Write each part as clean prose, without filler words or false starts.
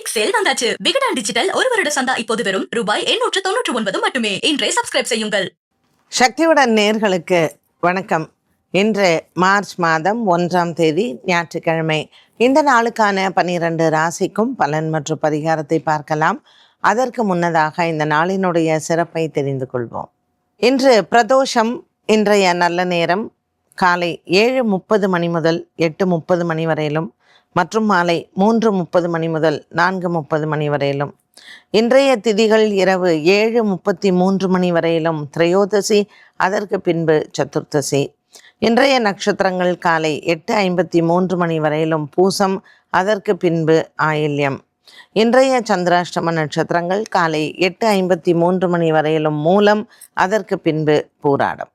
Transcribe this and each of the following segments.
Big sale வந்தாச்சு. Vikatan digital ஒரு வருட சந்தா இப்போது வெறும் ரூபாய் 899 மட்டுமே. இன்றே சப்ஸ்கிரைப் செய்யுங்கள். சக்தியுடன் நேயர்களுக்கு வணக்கம். இன்று மார்ச் மாதம் 1ஆம் தேதி ஞாயிற்றுக்கிழமை. இந்த நாளுக்கான 12 ராசிக்கும் பலன் மற்றும் பரிகாரத்தை பார்க்கலாம். அதற்கு முன்னதாக இந்த நாளினுடைய சிறப்பை தெரிந்து கொள்வோம். இன்று பிரதோஷம். இன்றைய நல்ல நேரம் காலை 7:30 மணி முதல் 8:30 மணி வரையிலும் மற்றும் மாலை 3:30 மணி முதல் 4:30 மணி வரையிலும். இன்றைய திதிகள் இரவு 7:33 மணி வரையிலும் திரையோதசி, அதற்கு பின்பு சதுர்த்தசி. இன்றைய நட்சத்திரங்கள் காலை 8:53 மணி வரையிலும் பூசம், அதற்கு பின்பு ஆயில்யம். இன்றைய சந்திராஷ்டம நட்சத்திரங்கள் காலை 8:53 மணி வரையிலும் மூலம், அதற்கு பின்பு பூராடம்.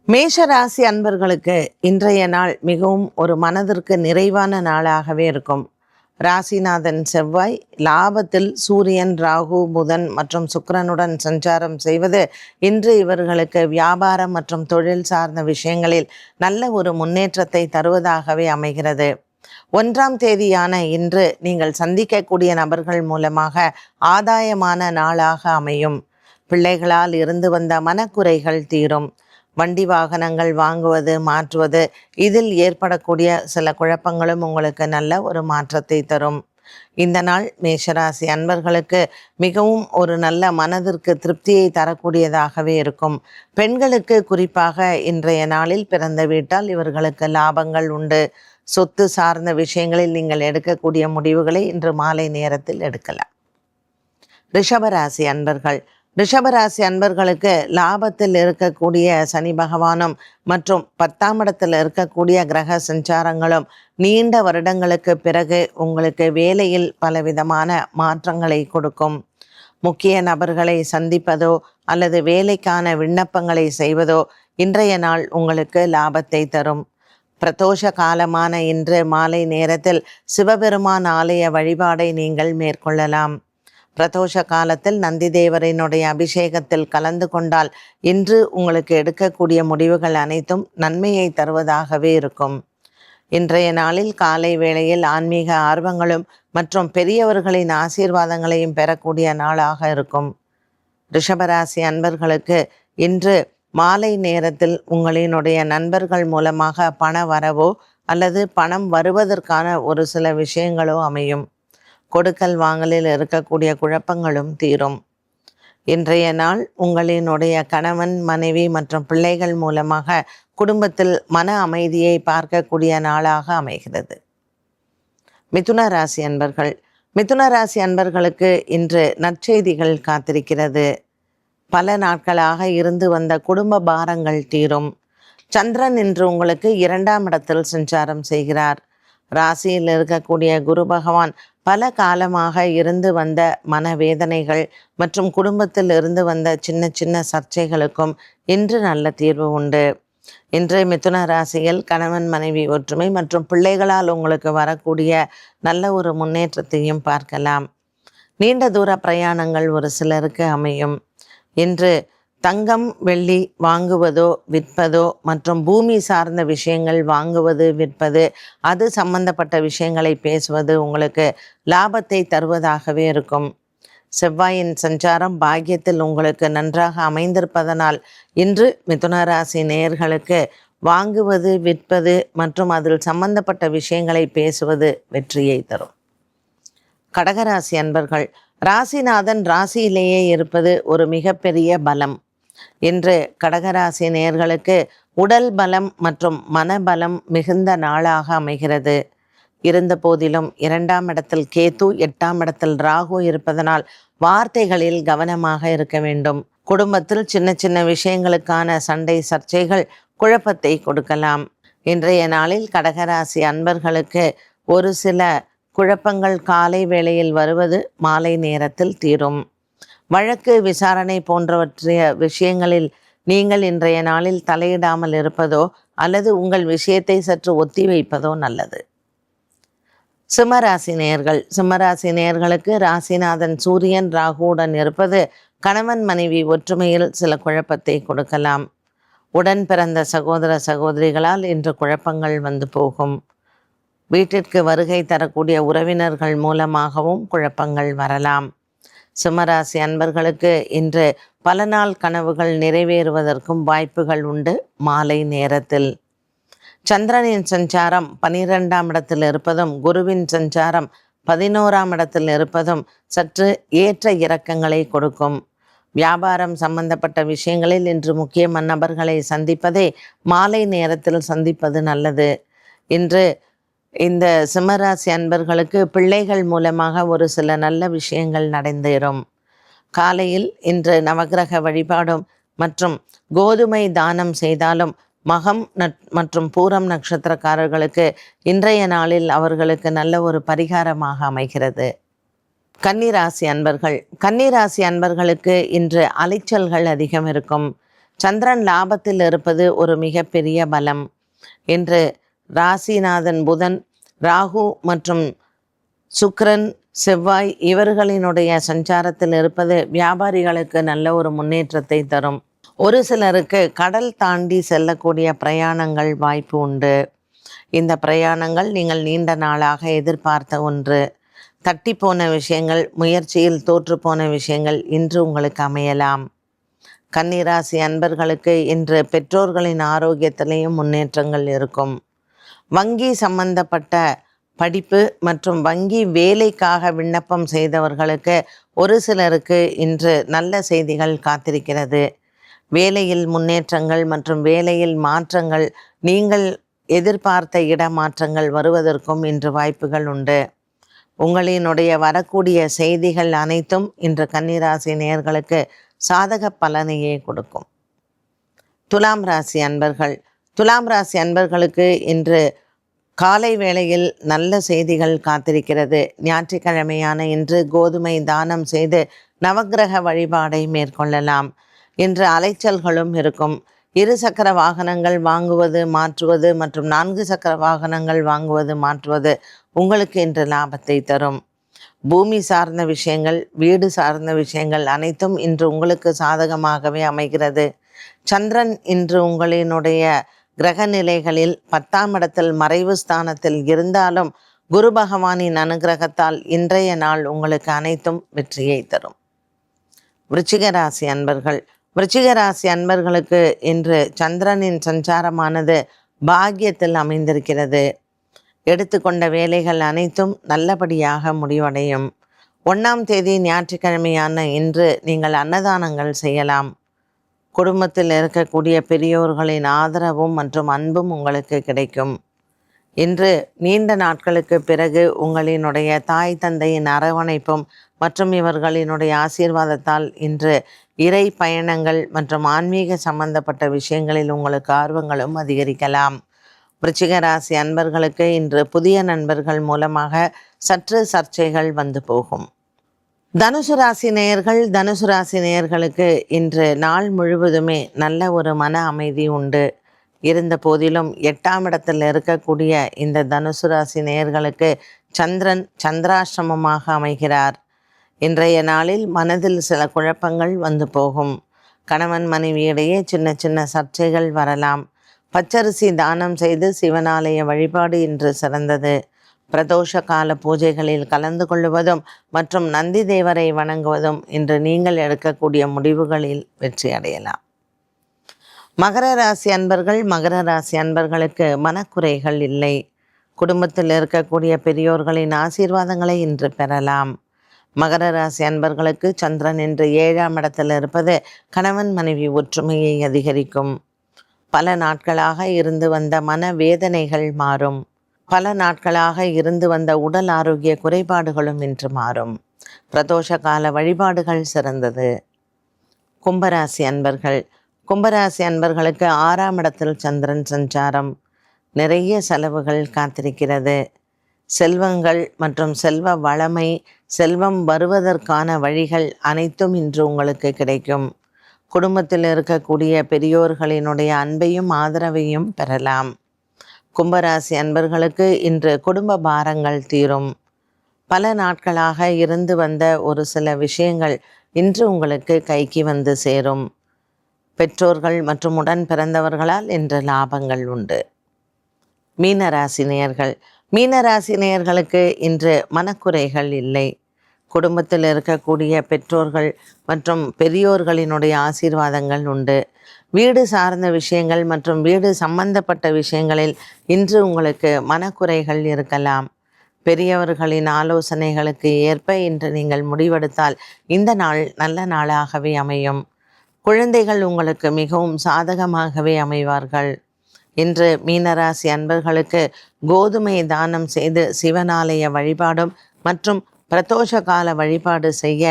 மேஷராசி அன்பர்களுக்கு இன்றைய நாள் மிகவும் ஒரு மனதிற்கு நிறைவான நாளாகவே இருக்கும். ராசிநாதன் செவ்வாய் லாபத்தில் சூரியன், ராகு, புதன் மற்றும் சுக்கிரனுடன் சஞ்சாரம் செய்வது இன்று இவர்களுக்கு வியாபாரம் மற்றும் தொழில் சார்ந்த விஷயங்களில் நல்ல ஒரு முன்னேற்றத்தை தருவதாகவே அமைகிறது. 1ஆம் தேதியான இன்று நீங்கள் சந்திக்கக்கூடிய நபர்கள் மூலமாக ஆதாயமான நாளாக அமையும். பிள்ளைகளால் இருந்து வந்த மனக்குறைகள் தீரும். வண்டி வாகனங்கள் வாங்குவது, மாற்றுவது, இதில் ஏற்படக்கூடிய சில குழப்பங்களும் உங்களுக்கு நல்ல ஒரு மாற்றத்தை தரும். இந்த நாள் மேஷராசி அன்பர்களுக்கு மிகவும் ஒரு நல்ல மனதிற்கு திருப்தியை தரக்கூடியதாகவே இருக்கும். பெண்களுக்கு குறிப்பாக இன்றைய நாளில் பிறந்த வீட்டால் இவர்களுக்கு லாபங்கள் உண்டு. சொத்து சார்ந்த விஷயங்களில் நீங்கள் எடுக்கக்கூடிய முடிவுகளை இன்று மாலை நேரத்தில் எடுக்கலாம். ரிஷபராசி அன்பர்கள். ரிஷபராசி அன்பர்களுக்கு லாபத்தில் இருக்கக்கூடிய சனி பகவானும் மற்றும் 10ஆம் இடத்தில் இருக்கக்கூடிய கிரக சஞ்சாரங்களும் நீண்ட வருடங்களுக்கு பிறகு உங்களுக்கு வேலையில் பலவிதமான மாற்றங்களை கொடுக்கும். முக்கிய நபர்களை சந்திப்பதோ அல்லது வேலைக்கான விண்ணப்பங்களை செய்வதோ இன்றைய நாள் உங்களுக்கு லாபத்தை தரும். பிரதோஷ காலமான இன்று மாலை நேரத்தில் சிவபெருமான் ஆலய வழிபாடை நீங்கள் மேற்கொள்ளலாம். பிரதோஷ காலத்தில் நந்தி தேவரினுடைய அபிஷேகத்தில் கலந்து கொண்டால் இன்று உங்களுக்கு எடுக்கக்கூடிய முடிவுகள் அனைத்தும் நன்மையை தருவதாகவே இருக்கும். இன்றைய நாளில் காலை வேளையில் ஆன்மீக ஆர்வங்களும் மற்றும் பெரியவர்களின் ஆசீர்வாதங்களையும் பெறக்கூடிய நாளாக இருக்கும். ரிஷபராசி அன்பர்களுக்கு இன்று மாலை நேரத்தில் உங்களினுடைய நண்பர்கள் மூலமாக பண வரவோ அல்லது பணம் வருவதற்கான ஒரு சில விஷயங்களோ அமையும். கொடுக்கல் வாங்கலில் இருக்கக்கூடிய குழப்பங்களும் தீரும். இன்றைய நாள் உங்களினுடைய கணவன், மனைவி மற்றும் பிள்ளைகள் மூலமாக குடும்பத்தில் மன அமைதியை பார்க்கக்கூடிய நாளாக அமைகிறது. மிதுன ராசி அன்பர்கள். மிதுன ராசி அன்பர்களுக்கு இன்று நற்செய்திகள் காத்திருக்கிறது. பல நாட்களாக இருந்து வந்த குடும்ப பாரங்கள் தீரும். சந்திரன் இன்று உங்களுக்கு 2ஆம் இடத்தில் சஞ்சாரம் செய்கிறார். ராசியில் இருக்கக்கூடிய குரு பகவான் பல காலமாக இருந்து வந்த மனவேதனைகள் மற்றும் குடும்பத்தில் இருந்து வந்த சின்ன சின்ன சர்ச்சைகளுக்கும் இன்று நல்ல தீர்வு உண்டு. இன்று மிதுன ராசியில் கணவன் மனைவி ஒற்றுமை மற்றும் பிள்ளைகளால் உங்களுக்கு வரக்கூடிய நல்ல ஒரு முன்னேற்றத்தையும் பார்க்கலாம். நீண்ட தூர பிரயாணங்கள் ஒரு சிலருக்கு அமையும். இன்று தங்கம், வெள்ளி வாங்குவதோ விற்பதோ மற்றும் பூமி சார்ந்த விஷயங்கள் வாங்குவது, விற்பது, அது சம்பந்தப்பட்ட விஷயங்களை பேசுவது உங்களுக்கு லாபத்தை தருவதாகவே இருக்கும். செவ்வாயின் சஞ்சாரம் பாக்கியத்தில் உங்களுக்கு நன்றாக அமைந்திருப்பதனால் இன்று மிதுன ராசி நேயர்களுக்கு வாங்குவது, விற்பது மற்றும் அதில் சம்பந்தப்பட்ட விஷயங்களை பேசுவது வெற்றியை தரும். கடகராசி அன்பர்கள். ராசிநாதன் ராசியிலேயே இருப்பது ஒரு மிகப்பெரிய பலம். இன்று கடகராசி நேயர்களுக்கு உடல் பலம் மற்றும் மனபலம் மிகுந்த நாளாக அமைகிறது. இருந்த போதிலும் 2ஆம் இடத்தில் கேது, 8ஆம் இடத்தில் ராகு இருப்பதனால் வார்த்தைகளில் கவனமாக இருக்க வேண்டும். குடும்பத்தில் சின்ன சின்ன விஷயங்களுக்கான சண்டை சர்ச்சைகள் குழப்பத்தை கொடுக்கலாம். இன்றைய நாளில் கடகராசி அன்பர்களுக்கு ஒரு சில குழப்பங்கள் காலை வேளையில் வருவது மாலை நேரத்தில் தீரும். வழக்கு, விசாரணை போன்றவற்றைய விஷயங்களில் நீங்கள் இன்றைய நாளில் தலையிடாமல் இருப்பதோ அல்லது உங்கள் விஷயத்தை சற்று ஒத்தி வைப்பதோ நல்லது. சிம்மராசி நேயர்கள். சிம்மராசி நேயர்களுக்கு ராசிநாதன் சூரியன் ராகுவுடன் இருப்பது கணவன் மனைவி ஒற்றுமையில் சில குழப்பத்தை கொடுக்கலாம். உடன் பிறந்த சகோதர சகோதரிகளால் இன்று குழப்பங்கள் வந்து போகும். வீட்டிற்கு வருகை தரக்கூடிய உறவினர்கள் மூலமாகவும் குழப்பங்கள் வரலாம். சிம்மராசி அன்பர்களுக்கு இன்று பல நாள் கனவுகள் நிறைவேறுவதற்கும் வாய்ப்புகள் உண்டு. மாலை நேரத்தில் சந்திரனின் சஞ்சாரம் 12ஆம் இடத்தில் இருப்பதும் குருவின் சஞ்சாரம் 11ஆம் இடத்தில் இருப்பதும் சற்று ஏற்ற இறக்கங்களை கொடுக்கும். வியாபாரம் சம்பந்தப்பட்ட விஷயங்களில் இன்று முக்கிய நபர்களை சந்திப்பதை மாலை நேரத்தில் சந்திப்பது நல்லது. இன்று இந்த சிம்மராசி அன்பர்களுக்கு பிள்ளைகள் மூலமாக ஒரு சில நல்ல விஷயங்கள் நடந்தேறும். காலையில் இன்று நவக்கிரக வழிபாடும் மற்றும் கோதுமை தானம் செய்தாலும் மகம் மற்றும் பூரம் நட்சத்திரக்காரர்களுக்கு இன்றைய நாளில் அவர்களுக்கு நல்ல ஒரு பரிகாரமாக அமைகிறது. கன்னிராசி அன்பர்களுக்கு இன்று அலைச்சல்கள் அதிகம் இருக்கும். சந்திரன் லாபத்தில் இருப்பது ஒரு மிகப்பெரிய பலம். இன்று ராசிநாதன் புதன், ராகு மற்றும் சுக்கிரன், செவ்வாய் இவர்களினுடைய சஞ்சாரத்தில் இருப்பது வியாபாரிகளுக்கு நல்ல ஒரு முன்னேற்றத்தை தரும். ஒரு சிலருக்கு கடல் தாண்டி செல்லக்கூடிய பிரயாணங்கள் வாய்ப்பு உண்டு. இந்த பிரயாணங்கள் நீங்கள் நீண்ட நாளாக எதிர்பார்த்த ஒன்று. தட்டி போன விஷயங்கள், முயற்சியில் தோற்று போன விஷயங்கள் இன்று உங்களுக்கு அமையலாம். கன்னிராசி அன்பர்களுக்கு இன்று பெற்றோர்களின் ஆரோக்கியத்திலேயும் முன்னேற்றங்கள் இருக்கும். வங்கி சம்பந்தப்பட்ட படிப்பு மற்றும் வங்கி வேலைக்காக விண்ணப்பம் செய்தவர்களுக்கு ஒரு சிலருக்கு இன்று நல்ல செய்திகள் காத்திருக்கிறது. வேலையில் முன்னேற்றங்கள் மற்றும் வேலையில் மாற்றங்கள், நீங்கள் எதிர்பார்த்த இடமாற்றங்கள் வருவதற்கும் இன்று வாய்ப்புகள் உண்டு. உங்களினுடைய வரக்கூடிய செய்திகள் அனைத்தும் இன்று கன்னிராசி நேயர்களுக்கு சாதக பலனையே கொடுக்கும். துலாம் ராசி அன்பர்களுக்கு இன்று காலை வேளையில் நல்ல செய்திகள் காத்திருக்கிறது. ஞாயிற்றுக்கிழமையான இன்று கோதுமை தானம் செய்து நவக்கிரக வழிபாடை மேற்கொள்ளலாம். இன்று அலைச்சல்களும் இருக்கும். 2 சக்கர வாகனங்கள் வாங்குவது மாற்றுவது மற்றும் 4 சக்கர வாகனங்கள் வாங்குவது மாற்றுவது உங்களுக்கு இன்று லாபத்தை தரும். பூமி சார்ந்த விஷயங்கள், வீடு சார்ந்த விஷயங்கள் அனைத்தும் இன்று உங்களுக்கு சாதகமாகவே அமைகிறது. சந்திரன் இன்று உங்களினுடைய கிரக நிலைகளில் 10ஆம் இடத்தில் மறைவு ஸ்தானத்தில் இருந்தாலும் குரு பகவானின் அனுகிரகத்தால் இன்றைய நாள் உங்களுக்கு அனைத்தும் வெற்றியை தரும். விருச்சிக ராசி அன்பர்களுக்கு இன்று சந்திரனின் சஞ்சாரமானது பாக்கியத்தில் அமைந்திருக்கிறது. எடுத்துக்கொண்ட வேலைகள் அனைத்தும் நல்லபடியாக முடிவடையும். 1ஆம் தேதி ஞாயிற்றுக்கிழமையான இன்று நீங்கள் அன்னதானங்கள் செய்யலாம். குடும்பத்தில் இருக்கக்கூடிய பெரியோர்களின் ஆதரவும் மற்றும் அன்பும் உங்களுக்கு கிடைக்கும். இன்று நீண்ட நாட்களுக்கு பிறகு உங்களினுடைய தாய் தந்தையின் அரவணைப்பும் மற்றும் இவர்களினுடைய ஆசீர்வாதத்தால் இன்று இறை பயணங்கள் மற்றும் ஆன்மீக சம்பந்தப்பட்ட விஷயங்களில் உங்களுக்கு ஆர்வங்களும் அதிகரிக்கலாம். விருச்சிக ராசி அன்பர்களுக்கு இன்று புதிய நண்பர்கள் மூலமாக சற்று சர்ச்சைகள் வந்து போகும். தனுசு ராசி நேயர்களுக்கு இன்று நாள் முழுவதுமே நல்ல ஒரு மன அமைதி உண்டு. இருந்த போதிலும் 8ஆம் இடத்தில் இருக்கக்கூடிய இந்த தனுசு ராசி நேயர்களுக்கு சந்திரன் சந்திராஷ்டமமாக அமைகிறார். இன்றைய நாளில் மனதில் சில குழப்பங்கள் வந்து போகும். கணவன் மனைவியிடையே சின்ன சின்ன சர்ச்சைகள் வரலாம். பச்சரிசி தானம் செய்து சிவனாலய வழிபாடு இன்று சிறந்தது. பிரதோஷ கால பூஜைகளில் கலந்து கொள்வதும் மற்றும் நந்தி தேவரை வணங்குவதும் இன்று நீங்கள் எடுக்கக்கூடிய முடிவுகளில் வெற்றி அடையலாம். மகர ராசி அன்பர்களுக்கு மனக்குறைகள் இல்லை. குடும்பத்தில் இருக்கக்கூடிய பெரியோர்களின் ஆசீர்வாதங்களை இன்று பெறலாம். மகர ராசி அன்பர்களுக்கு சந்திரன் இன்று 7ஆம் இடத்தில் இருப்பது கணவன் மனைவி ஒற்றுமையை அதிகரிக்கும். பல நாட்களாக இருந்து வந்த மன வேதனைகள் மாறும். பல நாட்களாக இருந்து வந்த உடல் ஆரோக்கிய குறைபாடுகளும் இன்று மாறும். பிரதோஷ கால வழிபாடுகள் சிறந்தது. கும்பராசி அன்பர்களுக்கு 6ஆம் இடத்தில் சந்திரன் சஞ்சாரம். நிறைய செலவுகள் காத்திருக்கிறது. செல்வங்கள் மற்றும் செல்வ வளமை, செல்வம் வருவதற்கான வழிகள் அனைத்தும் இன்று உங்களுக்கு கிடைக்கும். குடும்பத்தில் இருக்கக்கூடிய பெரியோர்களினுடைய அன்பையும் ஆதரவையும் பெறலாம். கும்பராசி அன்பர்களுக்கு இன்று குடும்ப பாரங்கள் தீரும். பல நாட்களாக இருந்து வந்த ஒரு சில விஷயங்கள் இன்று உங்களுக்கு கைக்கு வந்து சேரும். பெற்றோர்கள் மற்றும் உடன் பிறந்தவர்களால் இன்று லாபங்கள் உண்டு. மீனராசி மீனராசி நேயர்களுக்கு இன்று மனக்குறைகள் இல்லை. குடும்பத்தில் இருக்கக்கூடிய பெற்றோர்கள் மற்றும் பெரியோர்களினுடைய ஆசீர்வாதங்கள் உண்டு. வீடு சார்ந்த விஷயங்கள் மற்றும் வீடு சம்பந்தப்பட்ட விஷயங்களில் இன்று உங்களுக்கு மனக்குறைகள் இருக்கலாம். பெரியவர்களின் ஆலோசனைகளுக்கு ஏற்ப இன்று நீங்கள் முடிவெடுத்தால் இந்த நாள் நல்ல நாளாகவே அமையும். குழந்தைகள் உங்களுக்கு மிகவும் சாதகமாகவே அமைவார்கள். இன்று மீனராசி அன்பர்களுக்கு கோதுமை தானம் செய்து சிவனாலய வழிபாடும் மற்றும் பிரதோஷ கால வழிபாடு செய்ய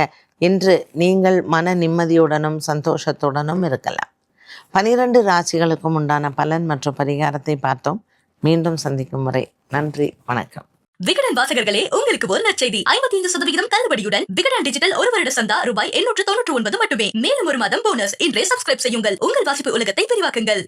இன்று நீங்கள் மன நிம்மதியுடனும் சந்தோஷத்துடனும் இருக்கலாம். 12 ராசிகளுக்கும் உண்டான பலன் மற்றும் பரிகாரத்தை பார்த்தோம். மீண்டும் சந்திக்கும் முறை நன்றி, வணக்கம். விகடன் வாசகர்களே, உங்களுக்கு ஒரு நற்செய்தி. 55% தள்ளுபடியுடன் விகடன் டிஜிட்டல் ஒரு வருட சந்தா ரூபாய் 899 மட்டுமே. மேலும் ஒரு மாதம் போனஸ். இன்றே சப்ஸ்கிரைப் செய்யுங்கள். உங்கள் வாசிப்பு உலகத்தை விரிவாக்குங்கள்.